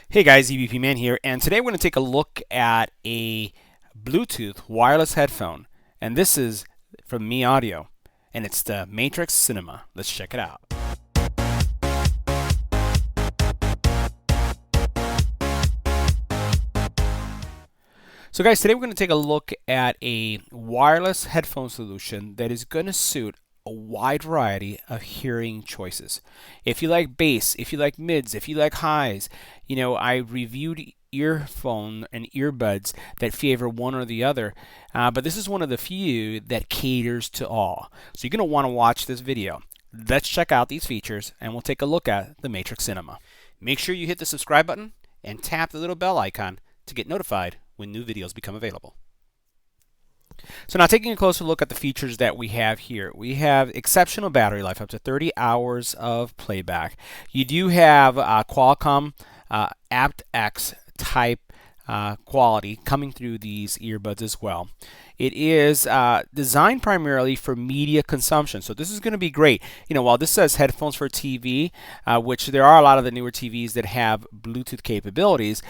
Hey guys, EBPMAN here, and today we're going to take a look at a Bluetooth wireless headphone, and this is from Me Audio, and it's the Matrix Cinema. Let's check it out. So guys, today we're going to take a look at a wireless headphone solution that is going to suit a wide variety of hearing choices. If you like bass, if you like mids, if you like highs, I reviewed earphone and earbuds that favor one or the other, but this is one of the few that caters to all. So you're going to want to watch this video. Let's check out these features and we'll take a look at the Matrix Cinema. Make sure you hit the subscribe button and tap the little bell icon to get notified when new videos become available. So now taking a closer look at the features that we have here, we have exceptional battery life, up to 30 hours of playback. You do have Qualcomm aptX type quality coming through these earbuds as well. It is designed primarily for media consumption, so this is going to be great. While this says headphones for TV, which there are a lot of the newer TVs that have Bluetooth capabilities,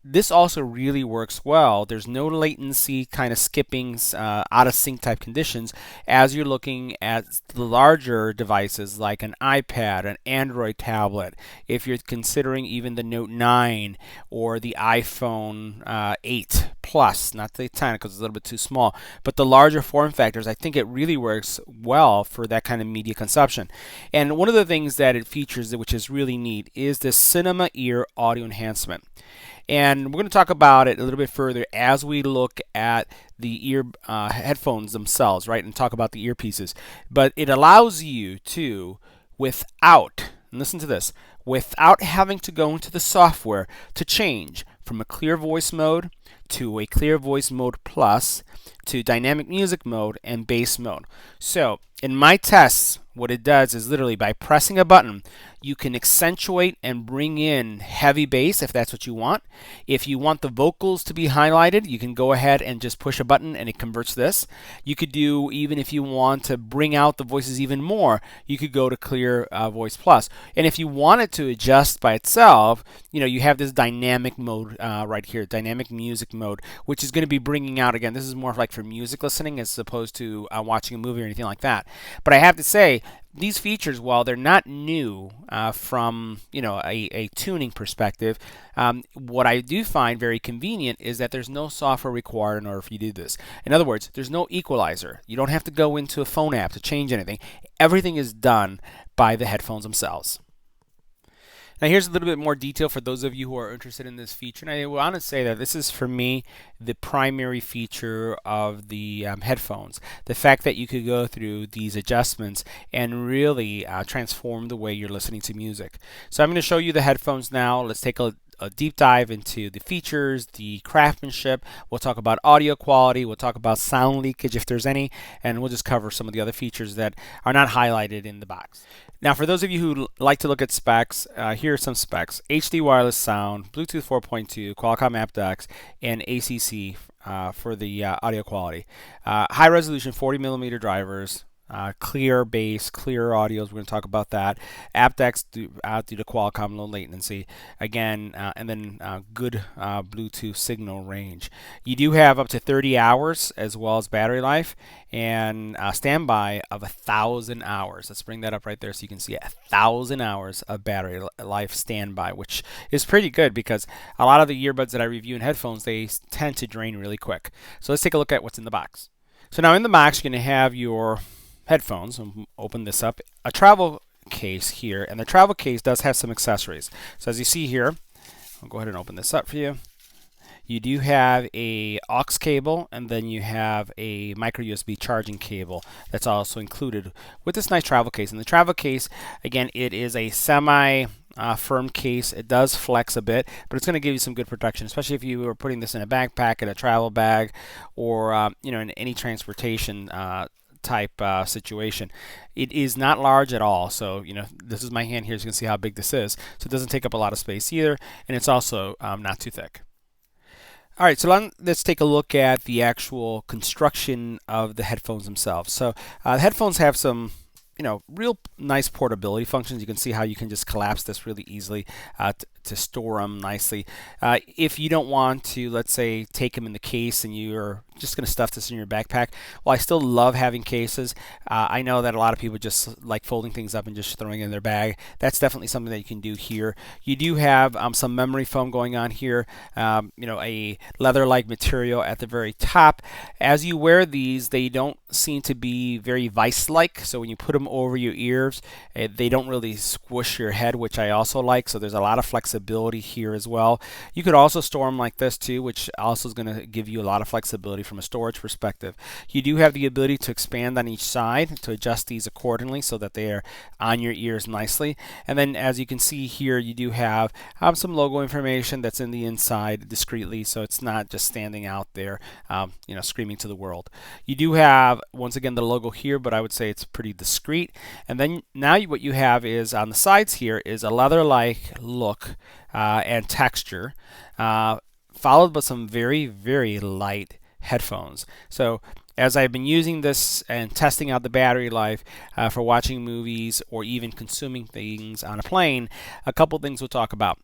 this also really works well. There's no latency kind of skippings, out of sync type conditions as you're looking at the larger devices like an iPad, an Android tablet. If you're considering even the Note 9 or the iPhone 8 Plus, not the 10 because it's a little bit too small, but the larger form factors, I think it really works well for that kind of media consumption. And one of the things that it features, which is really neat, is the Cinema Ear audio enhancement. And we're going to talk about it a little bit further as we look at the ear headphones themselves, right, and talk about the earpieces. But it allows you to, without, and listen to this, without having to go into the software to change from a clear voice mode to a clear voice mode plus to dynamic music mode and bass mode. So in my tests, what it does is literally by pressing a button, you can accentuate and bring in heavy bass if that's what you want. If you want the vocals to be highlighted, you can go ahead and just push a button and it converts this. You could do, even if you want to bring out the voices even more, you could go to clear voice plus. And if you want it to adjust by itself, you have this dynamic mode right here, dynamic music mode, which is going to be bringing out, again, this is more like for music listening as opposed to watching a movie or anything like that. But I have to say, these features, while they're not new from a tuning perspective, what I do find very convenient is that there's no software required in order for you to do this. In other words, there's no equalizer. You don't have to go into a phone app to change anything. Everything is done by the headphones themselves. Now here's a little bit more detail for those of you who are interested in this feature. And I want to say that this is, for me, the primary feature of the headphones. The fact that you could go through these adjustments and really transform the way you're listening to music. So I'm going to show you the headphones now. Let's take a deep dive into the features, the craftsmanship. We'll talk about audio quality. We'll talk about sound leakage if there's any. And we'll just cover some of the other features that are not highlighted in the box. Now, for those of you who like to look at specs, here are some specs. HD wireless sound, Bluetooth 4.2, Qualcomm aptX, and ACC for the audio quality. High resolution 40 millimeter drivers. Clear bass, clear audios. We're going to talk about that. aptX due to Qualcomm, low latency. Again, and then good Bluetooth signal range. You do have up to 30 hours as well as battery life and standby of 1,000 hours. Let's bring that up right there so you can see 1,000 hours of battery life standby, which is pretty good because a lot of the earbuds that I review in headphones, they tend to drain really quick. So let's take a look at what's in the box. So now in the box, you're going to have your headphones. Open this up, a travel case here, and the travel case does have some accessories. So as you see here, I'll go ahead and open this up for you. You do have a aux cable, and then you have a micro USB charging cable that's also included with this nice travel case. And the travel case, again, it is a semi firm case. It does flex a bit, but it's going to give you some good protection, especially if you are putting this in a backpack, in a travel bag, or in any transportation type situation. It is not large at all, so this is my hand here, so you can see how big this is. So it doesn't take up a lot of space either, and it's also not too thick. All right, so let's take a look at the actual construction of the headphones themselves. So the headphones have some real nice portability functions. You can see how you can just collapse this really easily to store them nicely. If you don't want to, let's say, take them in the case and you're just going to stuff this in your backpack, well, I still love having cases. I know that a lot of people just like folding things up and just throwing it in their bag. That's definitely something that you can do here. You do have some memory foam going on here, a leather-like material at the very top. As you wear these, they don't seem to be very vice-like, so when you put them over your ears, they don't really squish your head, which I also like, so there's a lot of flexibility here as well. You could also store them like this too, which also is going to give you a lot of flexibility from a storage perspective. You do have the ability to expand on each side to adjust these accordingly so that they are on your ears nicely. And then as you can see here, you do have some logo information that's in the inside discreetly, so it's not just standing out there screaming to the world. You do have, once again, the logo here, but I would say it's pretty discreet. And then now what you have is on the sides here is a leather-like look and texture, followed by some very, very light headphones. So as I've been using this and testing out the battery life for watching movies or even consuming things on a plane, a couple things we'll talk about.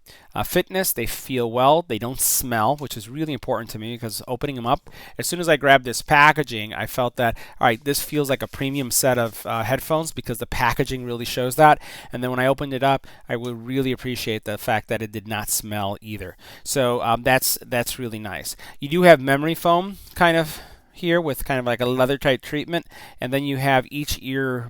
Fitness, they feel well, they don't smell, which is really important to me because opening them up, as soon as I grabbed this packaging, I felt that, all right, this feels like a premium set of headphones because the packaging really shows that. And then when I opened it up, I would really appreciate the fact that it did not smell either. So that's really nice. You do have memory foam kind of here with kind of like a leather type treatment, and then you have each ear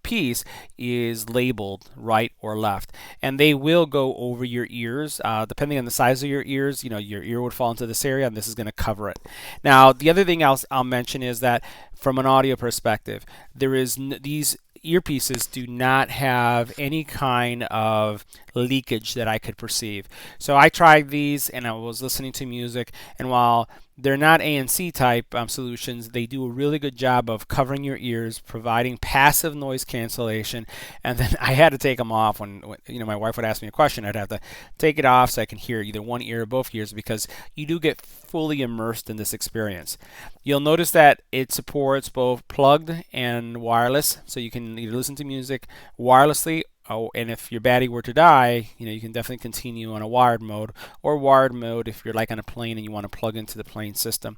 piece is labeled right or left, and they will go over your ears depending on the size of your ears. Your ear would fall into this area, and this is going to cover it. Now the other thing I'll mention is that from an audio perspective, there is these earpieces do not have any kind of leakage that I could perceive. So I tried these and I was listening to music, and while they're not ANC type solutions, they do a really good job of covering your ears, providing passive noise cancellation. And then I had to take them off when my wife would ask me a question. I'd have to take it off so I can hear either one ear or both ears, because you do get fully immersed in this experience. You'll notice that it supports both plugged and wireless, so you can either listen to music wirelessly. Oh, and if your battery were to die, you can definitely continue on a wired mode, or wired mode if you're like on a plane and you want to plug into the plane system.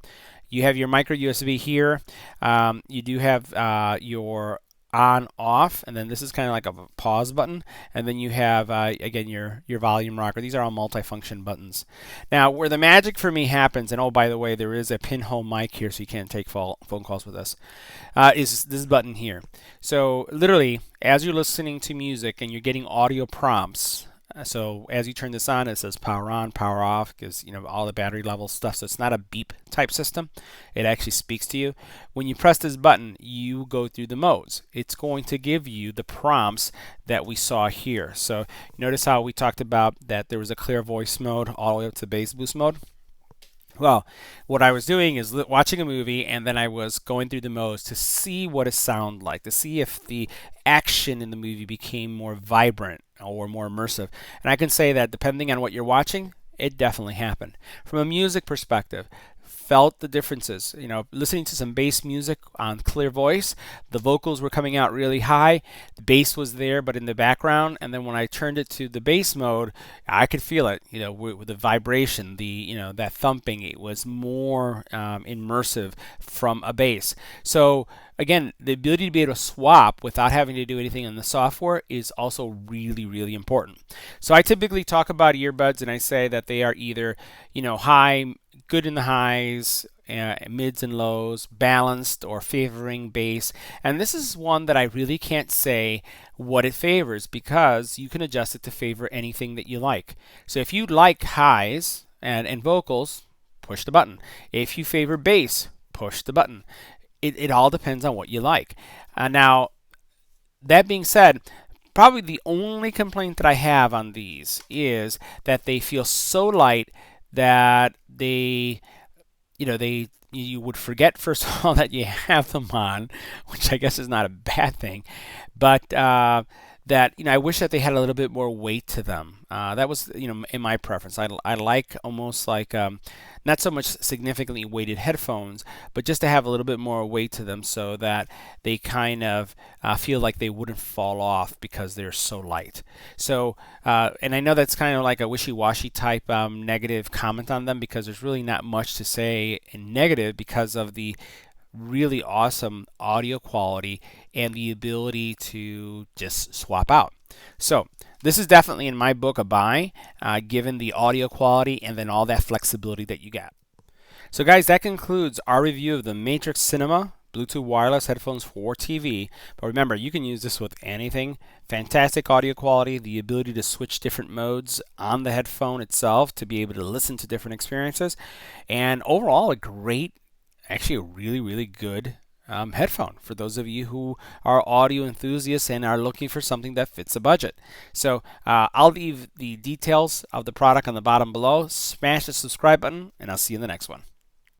You have your micro USB here. You do have your on off, and then this is kind of like a pause button, and then you have again your volume rocker. These are all multifunction buttons. Now where the magic for me happens, and oh, by the way, there is a pinhole mic here, so you can't take phone calls with this, is this button here. So literally, as you're listening to music and you're getting audio prompts, so as you turn this on, it says power on, power off, because all the battery level stuff. So it's not a beep type system. It actually speaks to you. When you press this button, you go through the modes. It's going to give you the prompts that we saw here. So notice how we talked about that there was a clear voice mode all the way up to bass boost mode. Well, what I was doing is watching a movie, and then I was going through the modes to see what it sounded like, to see if the action in the movie became more vibrant or more immersive. And I can say that depending on what you're watching, it definitely happened. From a music perspective, felt the differences. Listening to some bass music on clear voice, the vocals were coming out really high, the bass was there but in the background, and then when I turned it to the bass mode, I could feel it, with the vibration, that thumping. It was more immersive from a bass. So again, the ability to be able to swap without having to do anything in the software is also really, really important. So I typically talk about earbuds, and I say that they are either, high, good in the highs, mids and lows, balanced, or favoring bass. And this is one that I really can't say what it favors, because you can adjust it to favor anything that you like. So if you like highs and vocals, push the button. If you favor bass, push the button. It all depends on what you like. Now, that being said, probably the only complaint that I have on these is that they feel so light that you would forget, first of all, that you have them on, which I guess is not a bad thing, but that I wish that they had a little bit more weight to them. That was in my preference. I like almost like not so much significantly weighted headphones, but just to have a little bit more weight to them so that they kind of feel like they wouldn't fall off because they're so light. So, and I know that's kind of like a wishy-washy type negative comment on them, because there's really not much to say in negative because of the really awesome audio quality and the ability to just swap out. So this is definitely in my book a buy, given the audio quality and then all that flexibility that you get. So guys, that concludes our review of the Matrix Cinema Bluetooth wireless headphones for TV. But remember, you can use this with anything. Fantastic audio quality, the ability to switch different modes on the headphone itself to be able to listen to different experiences, and overall a great, actually a really, really good headphone for those of you who are audio enthusiasts and are looking for something that fits a budget. So I'll leave the details of the product on the bottom below. Smash the subscribe button, and I'll see you in the next one.